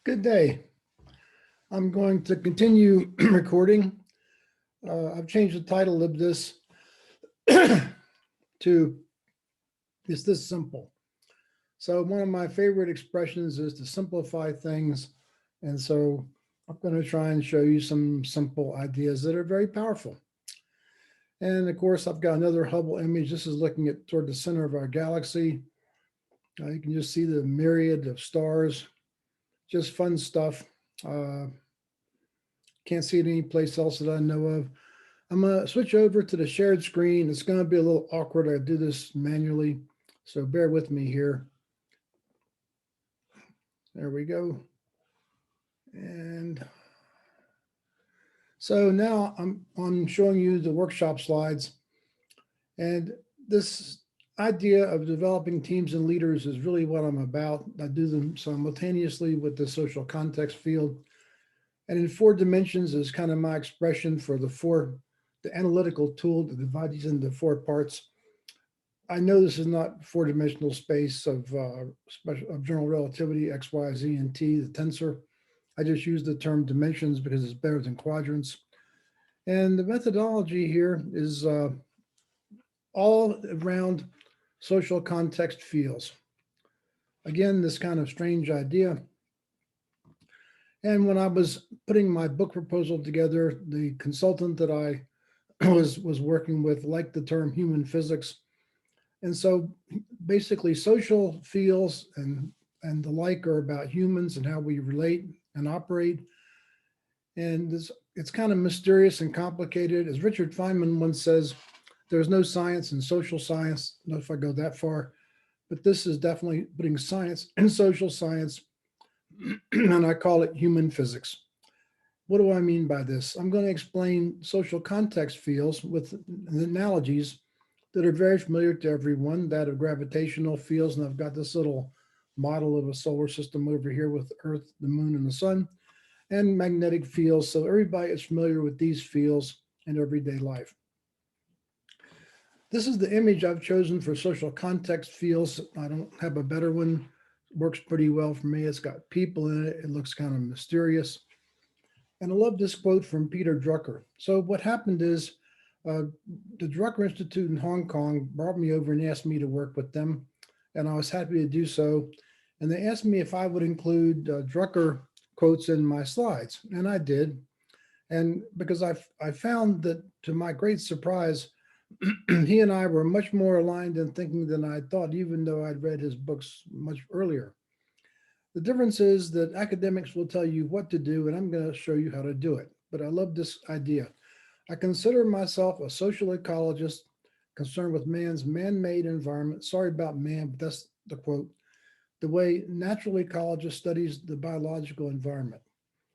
Good day. I'm going to continue recording. I've changed the title of this to Is This Simple? So one of my favorite expressions is to simplify things. And so I'm going to try and show you some simple ideas that are very powerful. And of course, I've got another Hubble image. This is looking at toward the center of our galaxy. You can just see the myriad of stars, just fun stuff. Uh, can't see it any place else that I know of. I'm going to switch over to the shared screen. It's going to be a little awkward. I do this manually, so bear with me here. There we go. And so now I'm showing you the workshop slides. And this idea of developing teams and leaders is really what I'm about. I do them simultaneously with the social context field. And in 4 dimensions is kind of my expression for the analytical tool that divides these into 4 parts. I know this is not 4-dimensional space of general relativity, X, Y, Z, and T, the tensor. I just use the term dimensions because it's better than quadrants. And the methodology here is all around social context fields. Again, this kind of strange idea. And when I was putting my book proposal together, the consultant that I was working with liked the term human physics. And so basically social fields and the like are about humans and how we relate and operate. And it's kind of mysterious and complicated. As Richard Feynman once says, there's no science in social science. I don't know if I go that far, but this is definitely putting science and social science, and I call it human physics. What do I mean by this? I'm going to explain social context fields with analogies that are very familiar to everyone, that of gravitational fields. And I've got this little model of a solar system over here with Earth, the moon, and the sun, and magnetic fields. So everybody is familiar with these fields in everyday life. This is the image I've chosen for social context fields. I don't have a better one. It works pretty well for me. It's got people in it. It looks kind of mysterious. And I love this quote from Peter Drucker. So what happened is the Drucker Institute in Hong Kong brought me over and asked me to work with them. And I was happy to do so. And they asked me if I would include Drucker quotes in my slides. And I did. And because I found that, to my great surprise, he and I were much more aligned in thinking than I thought, even though I'd read his books much earlier. The difference is that academics will tell you what to do, and I'm going to show you how to do it. But I love this idea. I consider myself a social ecologist concerned with man's man-made environment. Sorry about man, but that's the quote. The way natural ecologist studies the biological environment.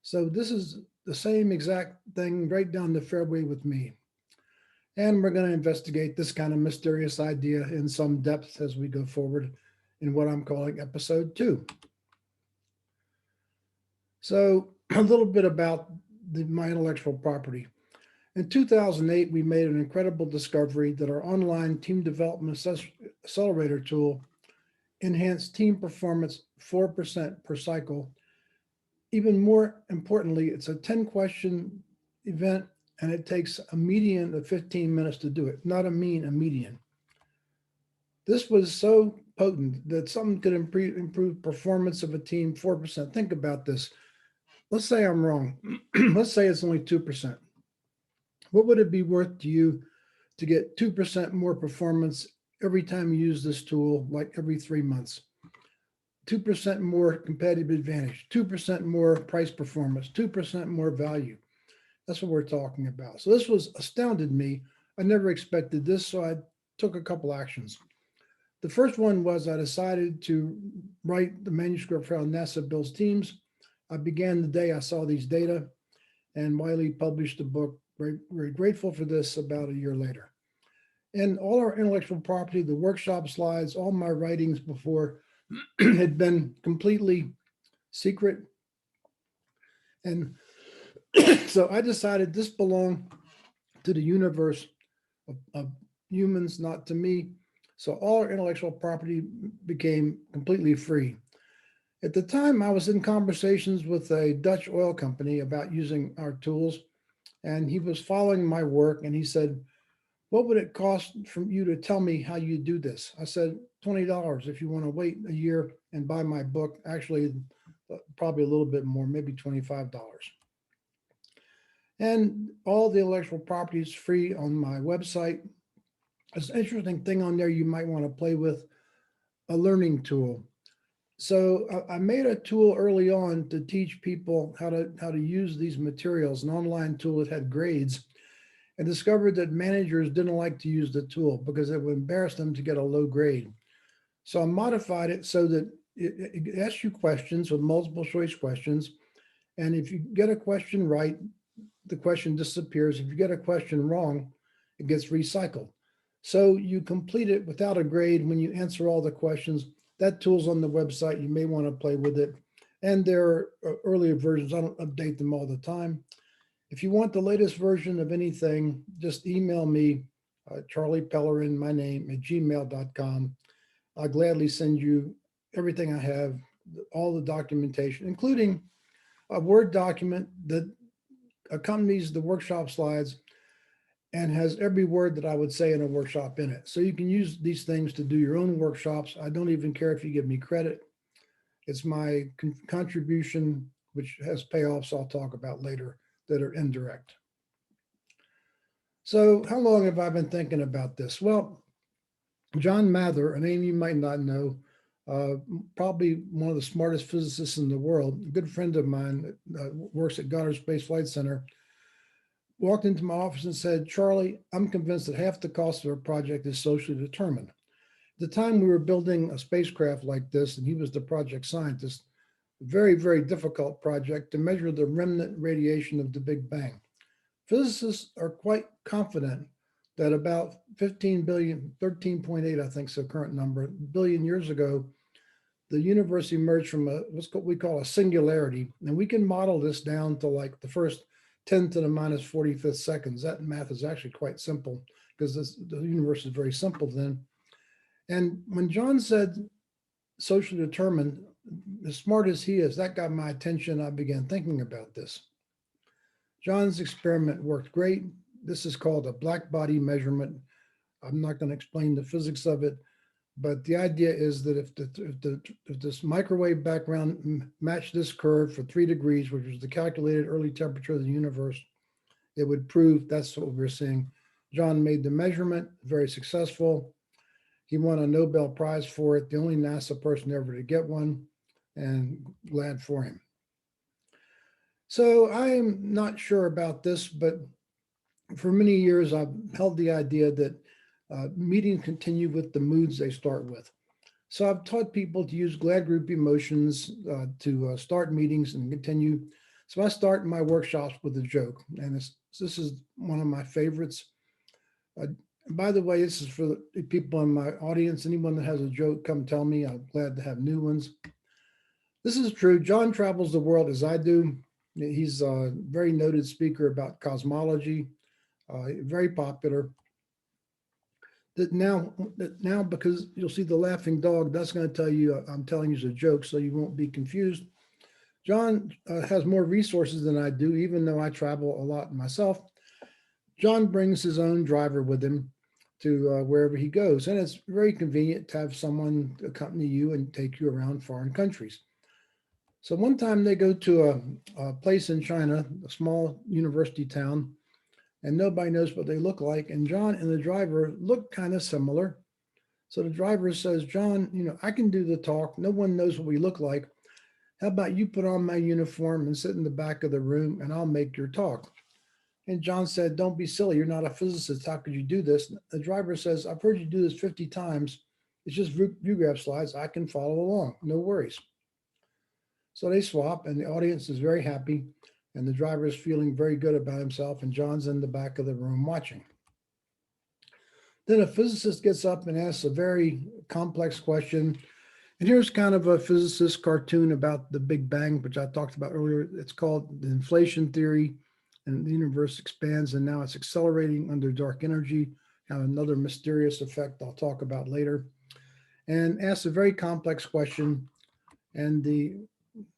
So this is the same exact thing right down the fairway with me. And we're going to investigate this kind of mysterious idea in some depth as we go forward in what I'm calling episode 2. So a little bit about my intellectual property. In 2008, we made an incredible discovery that our online team development accelerator tool enhanced team performance 4% per cycle. Even more importantly, it's a 10-question event, and it takes a median of 15 minutes to do it, not a mean, a median. This was so potent that something could improve performance of a team 4%. Think about this. Let's say I'm wrong. Let's say it's only 2%. What would it be worth to you to get 2% more performance every time you use this tool, like every 3 months? 2% more competitive advantage, 2% more price performance, 2% more value. That's what we're talking about. So this was astounded me. I never expected this, so I took a couple actions. The first one was I decided to write the manuscript for how NASA builds teams. I began the day I saw these data, and Wiley published the book. Very, very grateful for this about a year later. And all our intellectual property, the workshop slides, all my writings before had been completely secret. And so I decided this belonged to the universe of humans, not to me. So all our intellectual property became completely free. At the time, I was in conversations with a Dutch oil company about using our tools, and he was following my work, and he said, "What would it cost from you to tell me how you do this?" I said, $20 if you want to wait a year and buy my book. Actually, probably a little bit more, maybe $25. And all the intellectual property is free on my website. There's an interesting thing on there you might want to play with, a learning tool. So I made a tool early on to teach people how to use these materials, an online tool that had grades, and discovered that managers didn't like to use the tool because it would embarrass them to get a low grade. So I modified it so that it asks you questions with multiple choice questions. And if you get a question right, the question disappears. If you get a question wrong, it gets recycled. So you complete it without a grade when you answer all the questions. That tool's on the website. You may want to play with it. And there are earlier versions. I don't update them all the time. If you want the latest version of anything, just email me, Charlie Pellerin, my name, at gmail.com. I'll gladly send you everything I have, all the documentation, including a Word document that accompanies the workshop slides and has every word that I would say in a workshop in it. So you can use these things to do your own workshops. I don't even care if you give me credit. It's my contribution, which has payoffs I'll talk about later that are indirect. So how long have I been thinking about this? Well, John Mather, a name you might not know, uh, probably one of the smartest physicists in the world, a good friend of mine that works at Goddard Space Flight Center, walked into my office and said, "Charlie, I'm convinced that half the cost of our project is socially determined." At the time we were building a spacecraft like this, and he was the project scientist, very, very difficult project to measure the remnant radiation of the Big Bang. Physicists are quite confident that about 15 billion, 13.8, I think is the current number, billion years ago, the universe emerged from what's what we call a singularity. And we can model this down to like the first 10 to the minus 45th seconds. That math is actually quite simple because the universe is very simple then. And when John said socially determined, as smart as he is, that got my attention. I began thinking about this. John's experiment worked great. This is called a black body measurement. I'm not going to explain the physics of it, but the idea is that if this microwave background matched this curve for 3 degrees, which was the calculated early temperature of the universe, it would prove that's what we're seeing. John made the measurement, very successful. He won a Nobel Prize for it, the only NASA person ever to get one, and glad for him. So I'm not sure about this, but for many years I've held the idea that meetings continue with the moods they start with. So I've taught people to use glad group emotions to start meetings and continue. So I start my workshops with a joke, and this is one of my favorites. Uh, by the way, this is for the people in my audience. Anyone that has a joke, come tell me. I'm glad to have new ones. This is true. John travels the world as I do. He's a very noted speaker about cosmology, very popular. That now, because you'll see the laughing dog, that's going to tell you I'm telling you a joke, so you won't be confused. John has more resources than I do, even though I travel a lot myself. John brings his own driver with him to wherever he goes, and it's very convenient to have someone accompany you and take you around foreign countries. So one time they go to a place in China, a small university town, and nobody knows what they look like. And John and the driver look kind of similar. So the driver says, "John, I can do the talk. No one knows what we look like. How about you put on my uniform and sit in the back of the room and I'll make your talk?" And John said, "Don't be silly. You're not a physicist. How could you do this?" The driver says, "I've heard you do this 50 times. It's just view graph slides. I can follow along. No worries." So they swap, and the audience is very happy, and the driver is feeling very good about himself, and John's in the back of the room watching. Then a physicist gets up and asks a very complex question. And here's kind of a physicist cartoon about the Big Bang, which I talked about earlier. It's called the inflation theory, and the universe expands, and now it's accelerating under dark energy. Kind of another mysterious effect I'll talk about later. And asks a very complex question. and the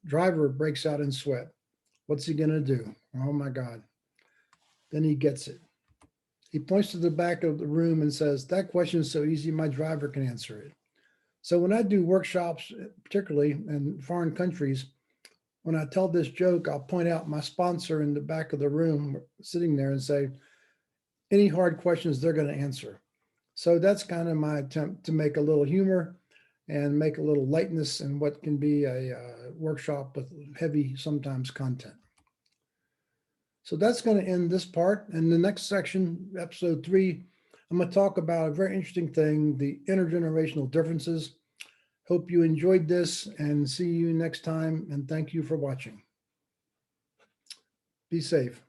driver breaks out in sweat. What's he going to do? Oh my God. Then he gets it. He points to the back of the room and says, "That question is so easy, my driver can answer it." So when I do workshops, particularly in foreign countries, when I tell this joke, I'll point out my sponsor in the back of the room sitting there and say, any hard questions they're going to answer. So that's kind of my attempt to make a little humor and make a little lightness in what can be a workshop with heavy, sometimes content. So that's going to end this part. And the next section, episode 3, I'm going to talk about a very interesting thing, the intergenerational differences. Hope you enjoyed this and see you next time. And thank you for watching. Be safe.